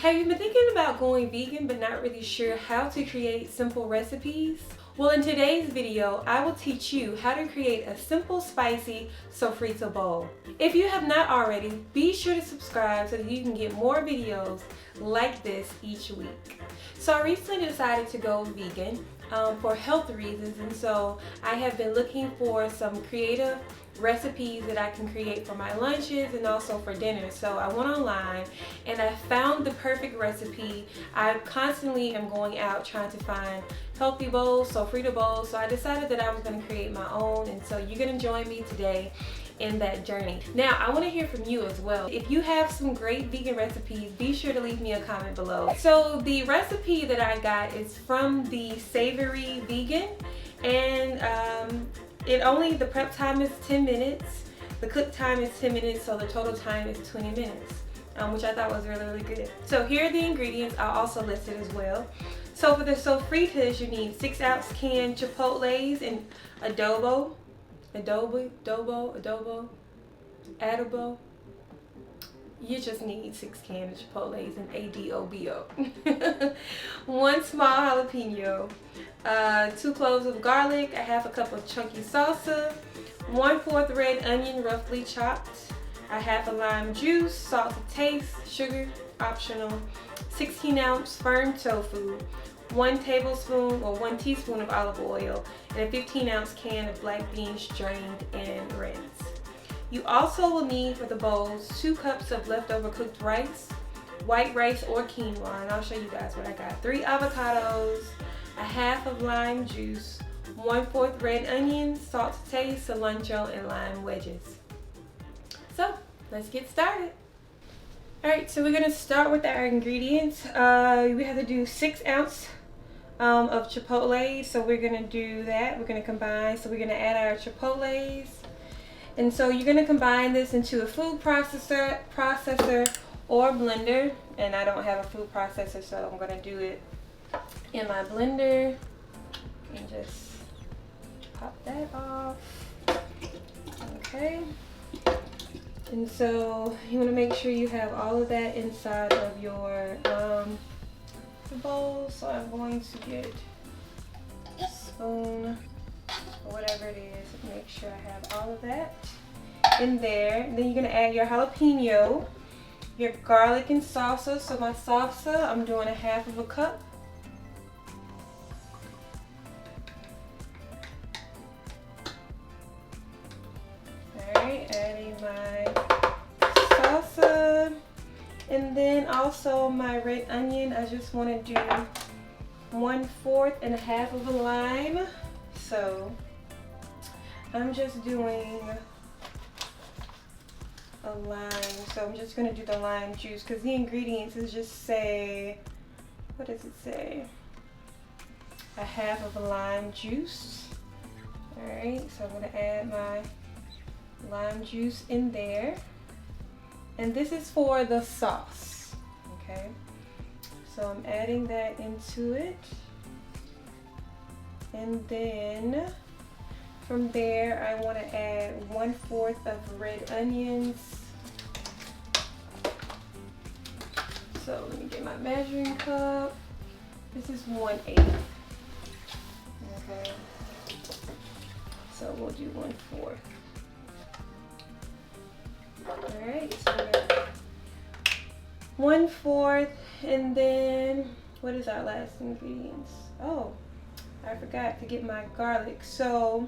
Have you been thinking about going vegan but not really sure how to create simple recipes? Well, in today's video, I will teach you how to create a simple, spicy sofrita bowl. If you have not already, be sure to subscribe so that you can get more videos like this each week. So I recently decided to go vegan for health reasons, and so I have been looking for some creative recipes that I can create for my lunches and also for dinner. So I went online and I found the perfect recipe. I constantly am going out trying to find healthy bowls, sofrita bowls, so I decided that I was going to create my own, and so you're going to join me today in that journey. Now, I want to hear from you as well. If you have some great vegan recipes, be sure to leave me a comment below. So the recipe that I got is from the Savory Vegan, and the prep time is 10 minutes, the cook time is 10 minutes, so the total time is 20 minutes, which I thought was really good. So here are the ingredients. I'll also list it as well. So for the sofritas, you need 6-ounce canned chipotles and adobo. You just need 6 cans of chipotles and adobo. 1 small jalapeno, 2 cloves of garlic, a half a cup of chunky salsa, 1/4 red onion roughly chopped, a half a lime juice, salt to taste, sugar optional, 16-ounce firm tofu, 1 tablespoon or 1 teaspoon of olive oil, and a 15-ounce can of black beans drained and rinsed. You also will need for the bowls 2 cups of leftover cooked rice, white rice or quinoa, and I'll show you guys what I got. 3 avocados, a half of lime juice, 1/4 red onion, salt to taste, cilantro, and lime wedges. So let's get started. Alright, so we're going to start with our ingredients. We have to do 6 ounces of chipotles, so we're going to do that. We're going to combine, so we're going to add our chipotles. And so you're going to combine this into a food processor or blender, and I don't have a food processor, so I'm going to do it in my blender and just pop that off. Okay. And so you want to make sure you have all of that inside of your bowl. So I'm going to get a spoon or whatever it is, make sure I have all of that in there. And then you're going to add your jalapeno, your garlic and salsa. So my salsa, I'm doing a half of a cup. Alright, adding my salsa, and then also my red onion. I just want to do 1/4 and a half of a lime. So I'm just doing a lime. So I'm just going to do the lime juice because the ingredients is just say, what does it say? A half of a lime juice. Alright, so I'm going to add my lime juice in there. And this is for the sauce. Okay, so I'm adding that into it. And then from there, I want to add 1/4 of red onions. So let me get my measuring cup. This is 1/8. Okay. So we'll do 1/4. Alright, so 1/4, and then what is our last ingredients? Oh, I forgot to get my garlic. So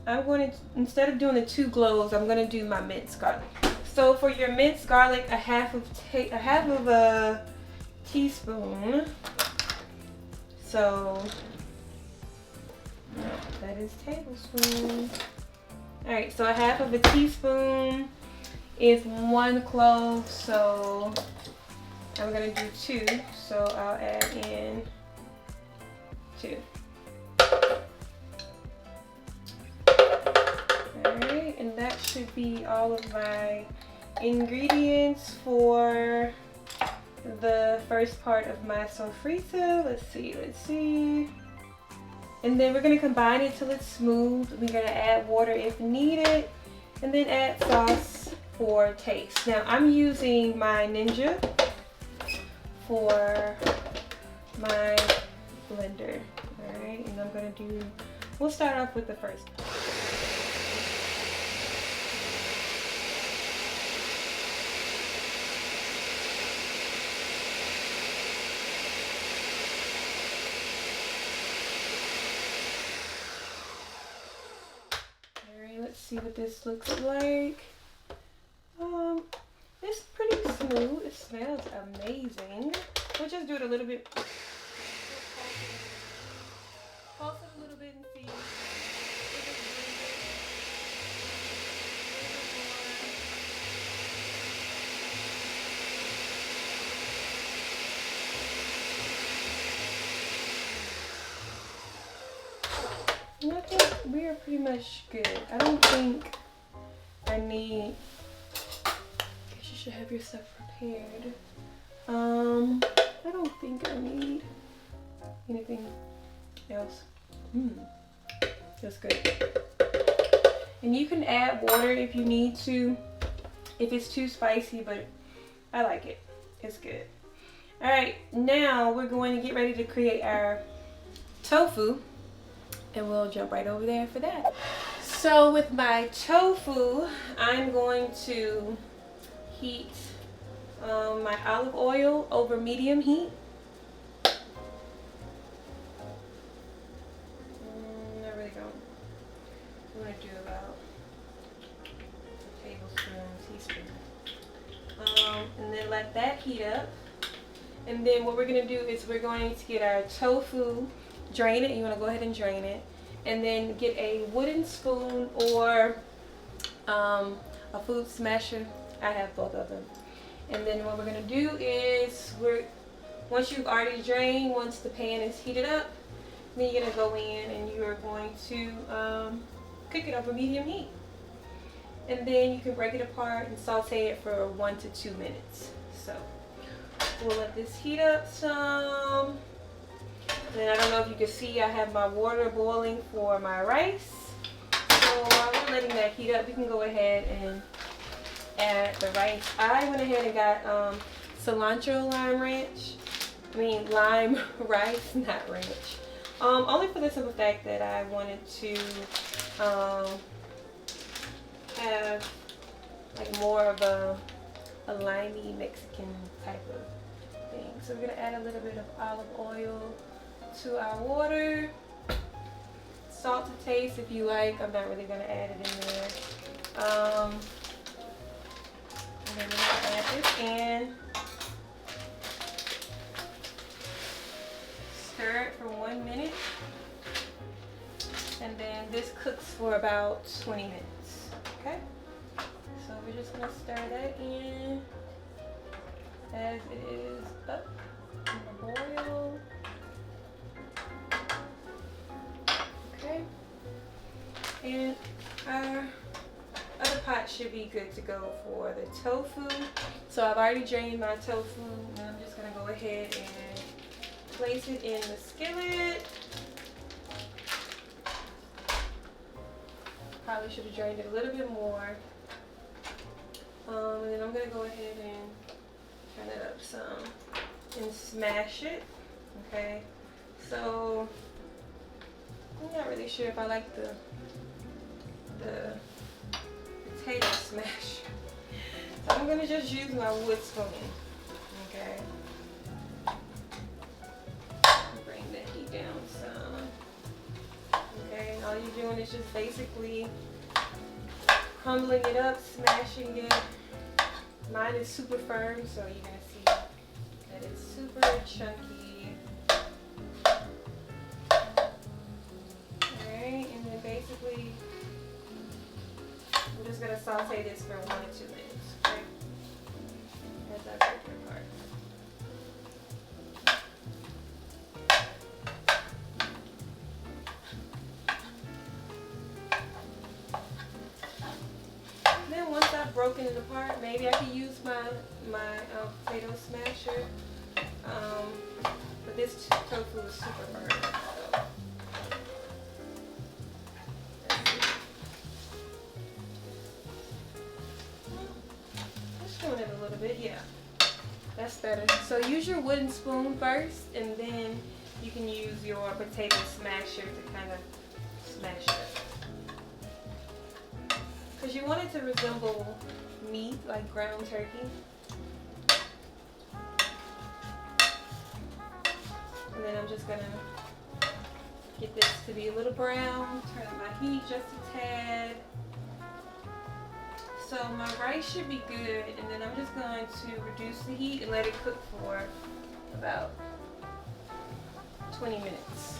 I'm going to, instead of doing the 2 cloves, I'm going to do my minced garlic. So for your minced garlic, a half of a teaspoon. So that is tablespoon. Alright, so a half of a teaspoon is 1 clove, so I'm going to do 2, so I'll add in 2. Alright, and that should be all of my ingredients for the first part of my sofrita. Let's see. And then we're going to combine it till it's smooth. We're going to add water if needed, and then add sauce for taste. Now I'm using my Ninja for my blender. All right, and I'm gonna do, we'll start off with the first. All right, let's see what this looks like. It's pretty smooth. It smells amazing. We'll just do it a little bit. Pulse it a little bit and see. And I think we are pretty much good. I don't think I need. You should have your stuff prepared. I don't think I need anything else. That's good. And you can add water if you need to, if it's too spicy, but I like it. It's good. All right, now we're going to get ready to create our tofu, and we'll jump right over there for that. So with my tofu, I'm going to heat my olive oil over medium heat. I really don't. I'm going to do about a tablespoon, teaspoon. And then let that heat up. And then what we're going to do is we're going to get our tofu, drain it. You want to go ahead and drain it. And then get a wooden spoon or a food smasher. I have both of them. And then what we're going to do is, once you've already drained, once the pan is heated up, then you're going to go in and you are going to cook it over medium heat. And then you can break it apart and saute it for 1 to 2 minutes. So we'll let this heat up some. Then I don't know if you can see, I have my water boiling for my rice. So while we're letting that heat up, we can go ahead and add the rice. I went ahead and got cilantro lime rice, not ranch. Only for the simple fact that I wanted to have like more of a limey Mexican type of thing. So we're gonna add a little bit of olive oil to our water. Salt to taste if you like. I'm not really gonna add it in there. And then we're gonna add this in. Stir it for 1 minute. And then this cooks for about 20 minutes. Okay? So we're just gonna stir that in as it is up in the boil. Okay. And our other pot should be good to go for the tofu. So I've already drained my tofu, and I'm just gonna go ahead and place it in the skillet. Probably should have drained it a little bit more. And then I'm gonna go ahead and turn it up some and smash it. Okay. So I'm not really sure if I like the potato smash. So I'm gonna just use my wood spoon. Okay. Bring the heat down some. Okay, and all you're doing is just basically crumbling it up, smashing it. Mine is super firm, so you're gonna see that it's super chunky. Alright, and then basically I'm just gonna saute this for 1 to 2 minutes. Okay? As I break it apart. Then once I've broken it apart, maybe I can use my potato smasher. But this tofu is super firm. So. Just doing it a little bit, yeah. That's better. So use your wooden spoon first, and then you can use your potato smasher to kind of smash it. Because you want it to resemble meat, like ground turkey. And then I'm just gonna get this to be a little brown, turn up my heat just a tad. So my rice should be good, and then I'm just going to reduce the heat and let it cook for about 20 minutes.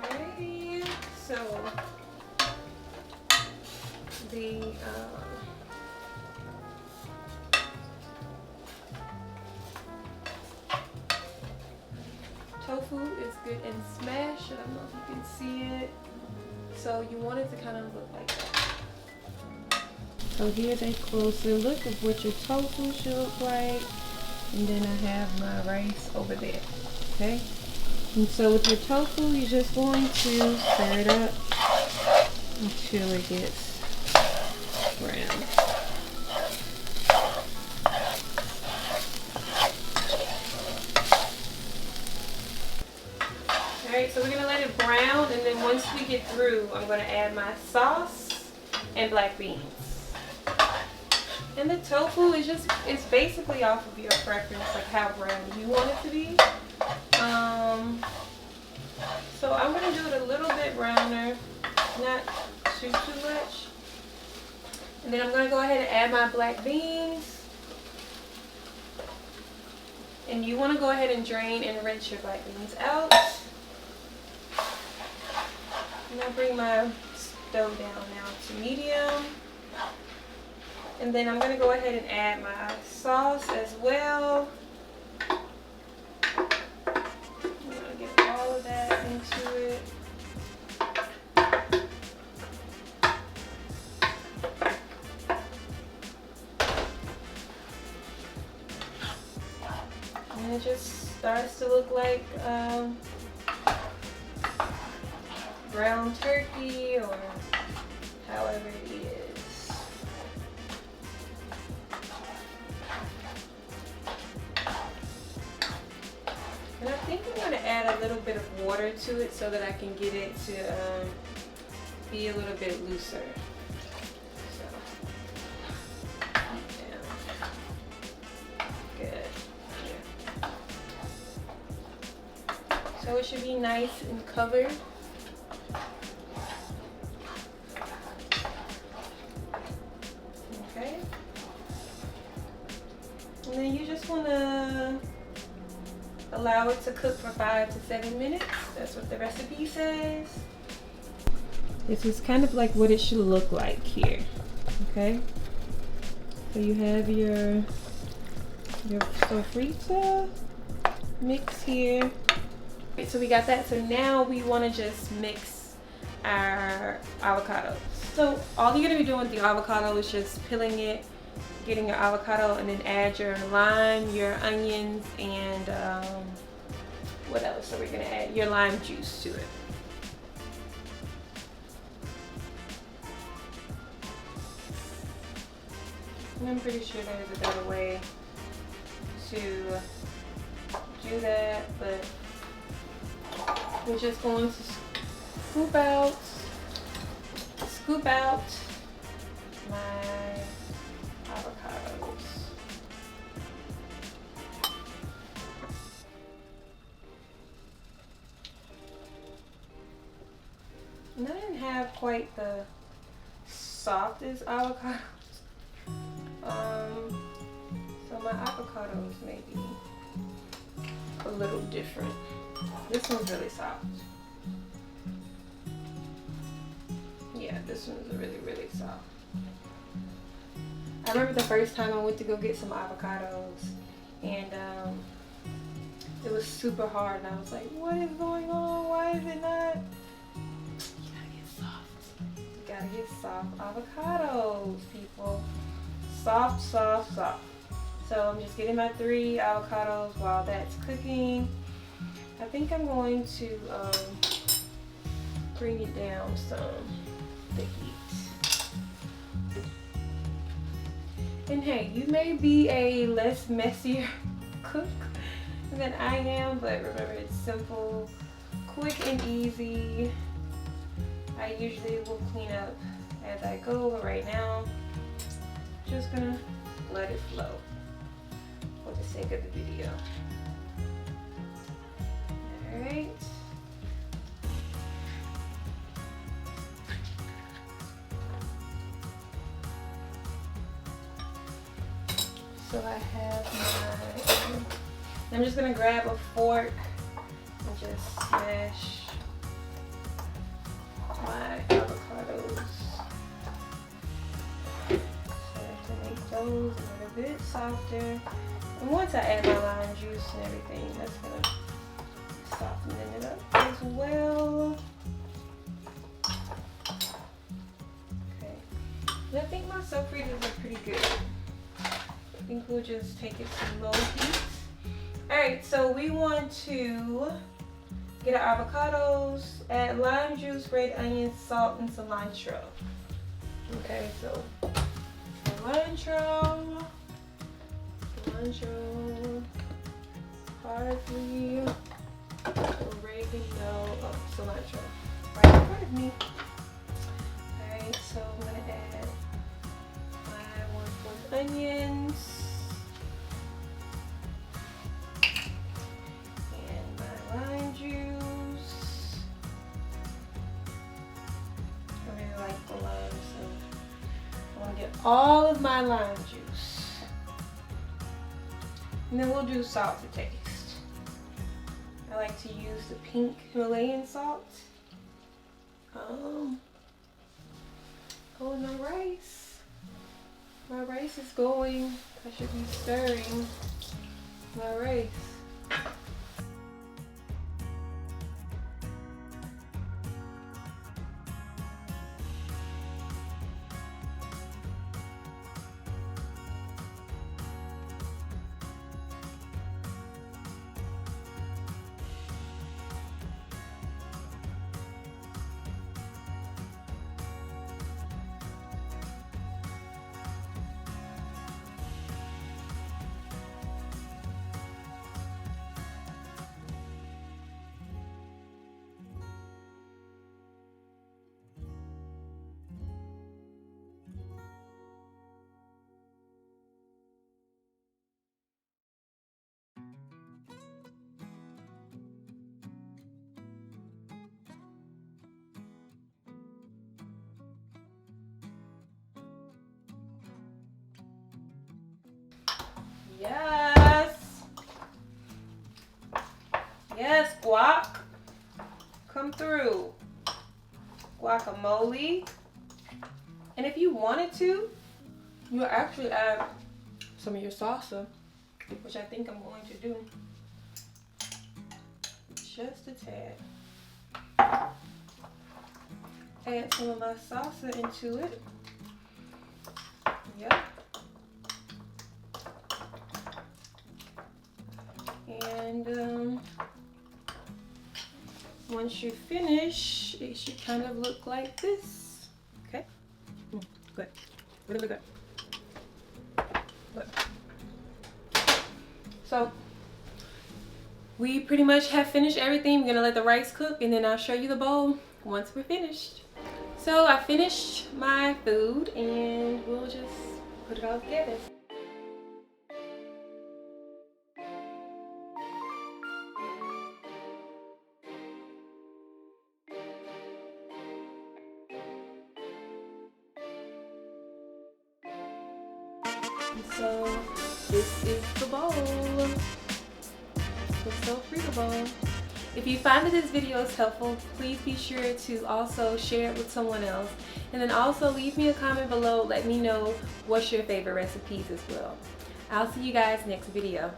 Alrighty, so the tofu is good and smashed. I don't know if you can see it. So you want it to kind of look like that. So here's a closer look of what your tofu should look like. And then I have my rice over there. Okay? And so with your tofu, you're just going to stir it up until it gets brown. Alright, so we're going to let it brown, and then once we get through, I'm going to add my sauce and black beans. And the tofu is just, it's basically off of your preference, like how brown you want it to be. So I'm going to do it a little bit browner, not too much. And then I'm going to go ahead and add my black beans. And you want to go ahead and drain and rinse your black beans out. And I'll bring my stove down now to medium. And then I'm going to go ahead and add my sauce as well. I'm going to get all of that into it. And it just starts to look like ground turkey, or however it is. And I think I'm going to add a little bit of water to it so that I can get it to be a little bit looser. So, good. Yeah. So it should be nice and covered. Okay. And then you just want to allow it to cook for 5 to 7 minutes. That's what the recipe says. This is kind of like what it should look like here. Okay. So you have your sofrita mix here. Okay, so we got that. So now we want to just mix our avocados. So all you're going to be doing with the avocado is just peeling it, getting your avocado, and then add your lime, your onions, and what else are we going to add? Your lime juice to it. And I'm pretty sure there's a better way to do that, but we're just going to scoop out my avocados. And I didn't have quite the softest avocados. So my avocados may be a little different. This one's really soft. Yeah, this one's really, really soft. I remember the first time I went to go get some avocados, and it was super hard, and I was like, what is going on? Why is it not? You gotta get soft. You gotta get soft avocados, people. Soft, soft, soft. So I'm just getting my 3 avocados while that's cooking. I think I'm going to bring it down some, the heat. And hey, you may be a less messier cook than I am, but remember, it's simple, quick and easy. I usually will clean up as I go, but right now, just gonna let it flow for the sake of the video. Alright. So I have my, I'm just gonna grab a fork and just smash my avocados. So to make those a little bit softer. And once I add my lime juice and everything, that's gonna soften it up as well. Okay. And I think my Sofritas are pretty good. I think we'll just take it to low heat. Alright, so we want to get our avocados, add lime juice, red onions, salt, and cilantro. Okay, so cilantro, parsley, oregano, cilantro, right in front of me. Alright, so I'm going to add my 1/4 onions and my lime juice. I really like the lime, so I want to get all of my lime juice. And then we'll do salt to taste. I like to use the pink Himalayan salt. Oh, and my rice. My rice is going. I should be stirring my rice. Yes. Yes, guac. Come through. Guacamole. And if you wanted to, you would actually add some of your salsa, which I think I'm going to do. Just a tad. Add some of my salsa into it. Yep. And once you finish, it should kind of look like this. Okay? Good. Really good. Good. So we pretty much have finished everything. We're gonna let the rice cook and then I'll show you the bowl once we're finished. So I finished my food and we'll just put it all together. So this is the bowl, the Sofrita bowl. If you find that this video is helpful, please be sure to also share it with someone else. And then also leave me a comment below, let me know what's your favorite recipes as well. I'll see you guys next video.